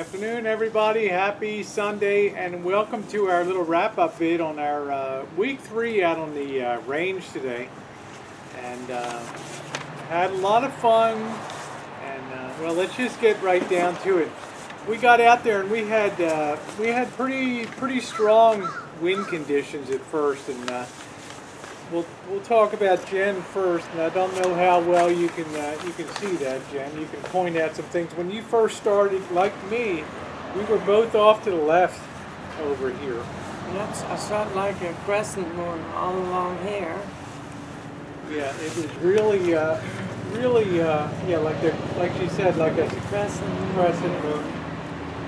Afternoon, everybody. Happy Sunday, and welcome to our little wrap-up vid on our week 3 out on the range today. And had a lot of fun. And well, let's just get right down to it. We got out there and we had pretty strong wind conditions at first, and we'll talk about Jen first. And I don't know how well you can see that, Jen. You can point out some things. When you first started, like me, we were both off to the left over here. Yes, I felt like a crescent moon all along here. Yeah, it was really, yeah, like she said, like a crescent moon.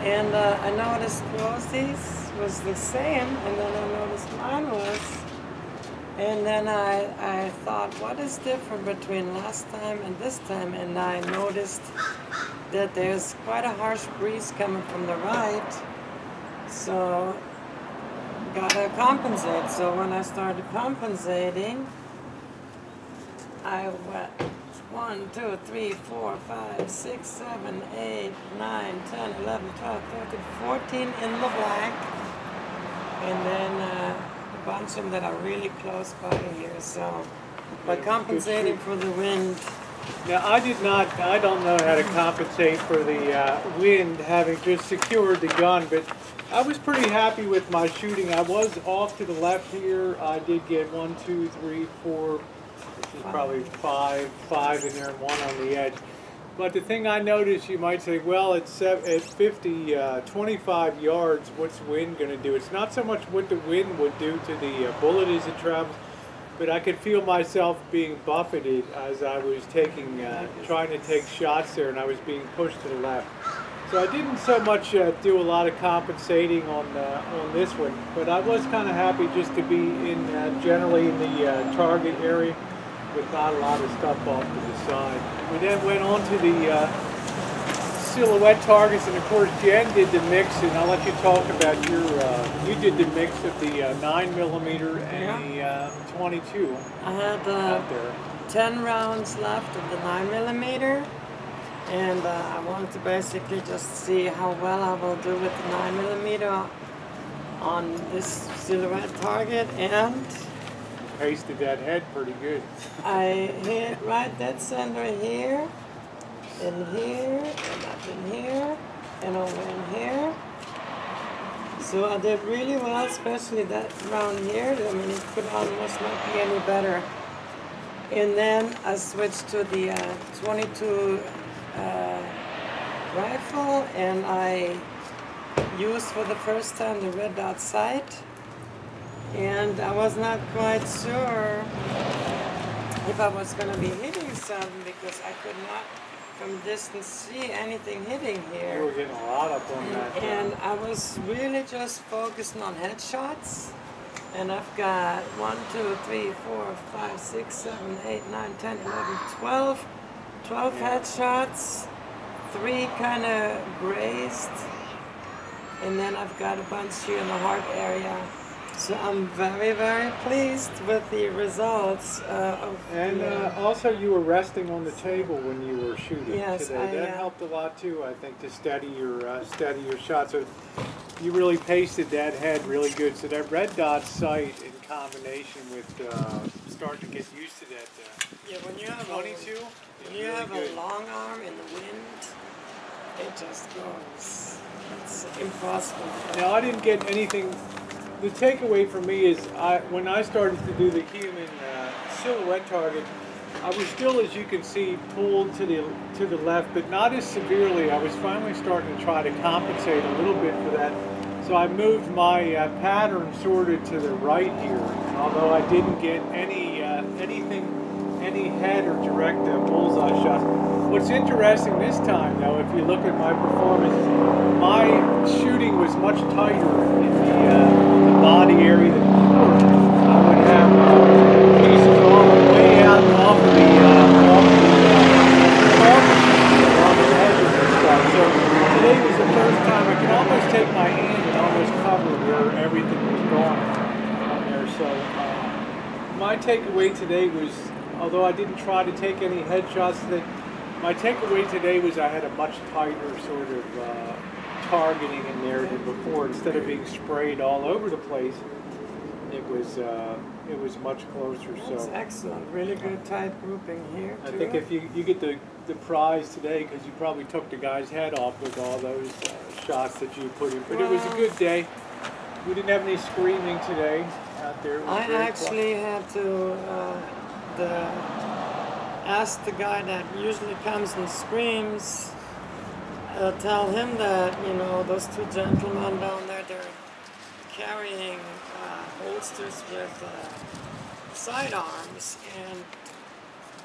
And I noticed Rosie's was the same, and then I noticed mine was. And then I thought, what is different between last time and this time? And I noticed that there's quite a harsh breeze coming from the right. So, gotta compensate. So when I started compensating, I went 1, 2, 3, 4, 5, 6, 7, 8, 9, 10, 11, 12, 13, 14 in the black. And then a bunch of them that are really close by here. So by compensating for the wind. Now I don't know how to compensate for the wind, having just secured the gun, but I was pretty happy with my shooting. I was off to the left here. I did get 1, 2, 3, 4, this is probably five in there and 1 on the edge. But the thing I noticed, you might say, well, at 50, 25 yards, what's the wind going to do? It's not so much what the wind would do to the bullet as it travels, but I could feel myself being buffeted as I was trying to take shots there, and I was being pushed to the left. So I didn't so much do a lot of compensating on this one, but I was kind of happy just to be generally in the target area, with not a lot of stuff off to the side. We then went on to the silhouette targets, and of course Jen did the mix, and I'll let you talk about you did the mix of the 9mm and the 22. I had 10 rounds left of the 9mm, and I wanted to basically just see how well I will do with the 9mm on this silhouette target, and pasted that head pretty good. I hit right dead center here, and here, and up in here, and over in here. So I did really well, especially that round here. I mean, it could almost not be any better. And then I switched to the 22 rifle, and I used for the first time the red dot sight. And I was not quite sure if I was going to be hitting something, because I could not from distance see anything hitting here. You were getting a lot up on that. And I was really just focusing on headshots. And I've got 1, 2, 3, 4, 5, 6, 7, 8, 9, 10, 11, 12. 12 headshots, 3 kind of grazed. And then I've got a bunch here in the heart area. So I'm very, very pleased with the results. Also, you were resting on the table when you were shooting today. That helped a lot too, I think, to steady your shot. So you really pasted that head really good. So that red dot sight in combination with starting to get used to that. Yeah, when you have 22, when you have a long arm in the wind, it just goes. It's impossible. Now I didn't get anything. The takeaway for me is when I started to do the human silhouette target, I was still, as you can see, pulled to the left, but not as severely. I was finally starting to try to compensate a little bit for that. So I moved my pattern sort of to the right here, although I didn't get any head or direct bullseye shots. What's interesting this time, though, if you look at my performance, my shooting was much tighter in the body area than before. I would have pieces all the way out off of the edges and stuff. So today was the first time I could almost take my hand and almost cover where everything was going on there. So my takeaway today was, although I didn't try to take any headshots, my takeaway today was I had a much tighter sort of targeting in there than before. Instead of being sprayed all over the place, it was much closer. That's So excellent. Really good tight grouping here I too. think if you get the prize today, because you probably took the guy's head off with all those shots that you put in. But it was a good day. We didn't have any screaming today out there. It was I very actually had to ask the guy that usually comes and screams, tell him that, you know, those two gentlemen down there, they're carrying holsters with sidearms, and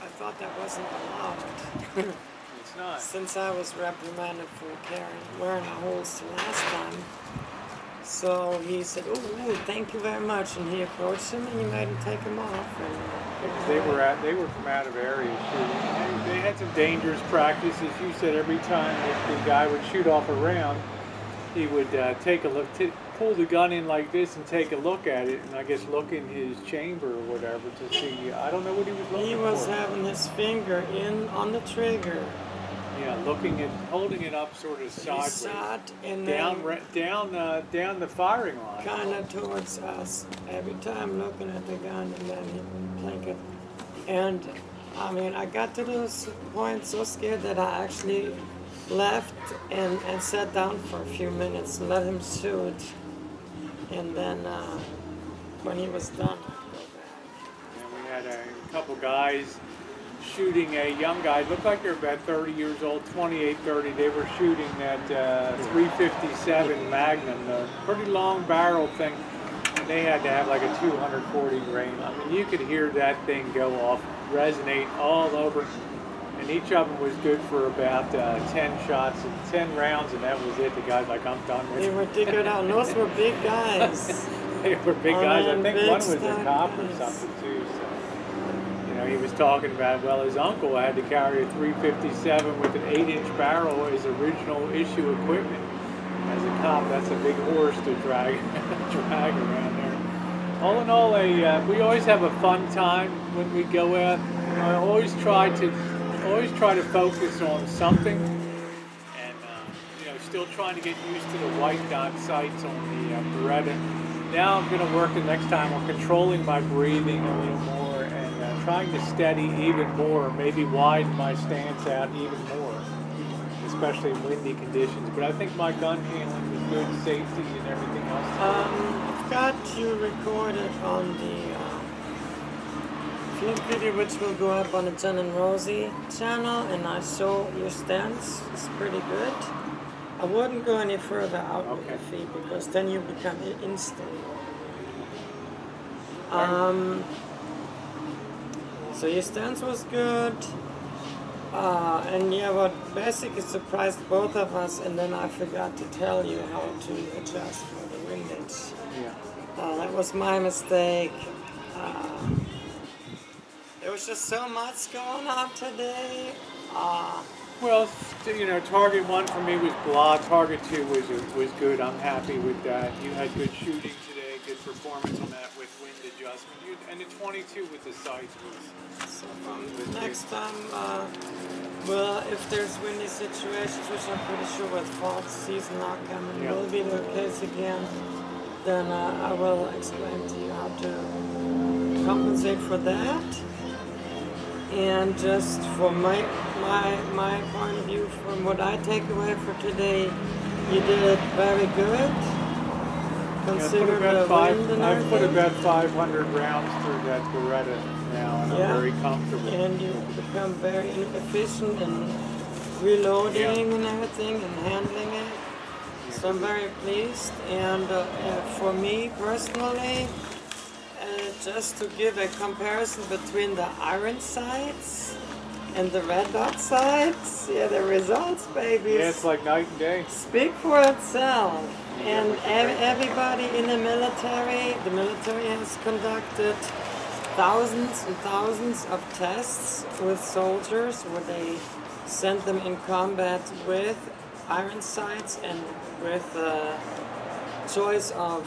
I thought that wasn't allowed. It's not. Since I was reprimanded for wearing a holster last time. So he said, "Oh, thank you very much," and he approached him and he made him take them off. And They were from out of area shooting. They had some dangerous practices. You said every time that the guy would shoot off a round, he would take a look, pull the gun in like this and take a look at it, and I guess look in his chamber or whatever to see. I don't know what he was looking for. he was having his finger in on the trigger. Yeah, holding it up sort of sideways. He shot and down the firing line. kind of towards us every time, looking at the gun, and then he would blink it. And I mean, I got to this point so scared that I actually left and sat down for a few minutes and let him shoot. And then when he was done, I'd go back. And we had a couple guys shooting a young guy, looked like they're about 30 years old, 28, 30. They were shooting that 357 Magnum, the pretty long barrel thing. And they had to have like a 240 grain. I mean, you could hear that thing go off, resonate all over. And each of them was good for about 10 shots and 10 rounds, and that was it. The guy's like, I'm done with it. They were digging out. Those were big guys. They were big guys. I think big one was a stock cop or guys. something too. So, you know, he was talking about, well, his uncle had to carry a 357 with an 8-inch barrel as original issue equipment. As a cop, that's a big horse to drag around there. All in all, we always have a fun time when we go out. You know, I always try to focus on something, and you know, still trying to get used to the white dot sights on the Beretta. Now I'm going to work the next time on controlling my breathing a little more and trying to steady even more, maybe widen my stance out even more, especially in windy conditions. But I think my gun handling was good, safety and everything else. I've got you recorded on the film video, which will go up on the Jen and Rosie channel, and I show your stance. It's pretty good. I wouldn't go any further out with your feet, because then you become unstable. So your stance was good. And yeah, what basically surprised both of us, and then I forgot to tell you how to adjust for the windage. Yeah. That was my mistake. There was just so much going on today. Well, you know, target 1 for me was blah. Target 2 was good. I'm happy with that. You had good shooting today, good performance on that with wind adjustment. And the 22 with the sights was. So next time, well, if there's windy situations, which I'm pretty sure with fall season not coming will be the case again, then I will explain to you how to compensate for that. And just from my point of view, from what I take away for today, you did it very good. Consider the wind and I've put everything. about 500 rounds through that Beretta now, and I'm very comfortable. And you become very efficient in reloading and everything and handling it. So I'm very pleased. And for me personally, just to give a comparison between the iron sights and the red dot sights, yeah, the results, baby, Yeah, it's like night and day. speak for itself. And everybody in the military has conducted thousands and thousands of tests with soldiers where they sent them in combat with iron sights and with choice of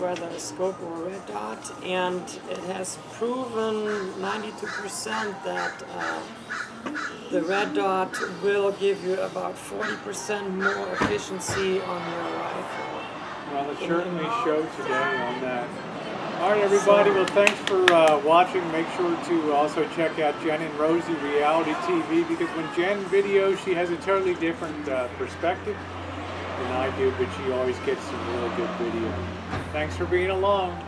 whether a scope or a red dot, and it has proven 92% that the red dot will give you about 40% more efficiency on your rifle. Well, it certainly showed today on that. All right, everybody. Well, thanks for watching. Make sure to also check out Jen and Rosie Reality TV, because when Jen videos, she has a totally different perspective than I do, but she always gets some really good video. Thanks for being along.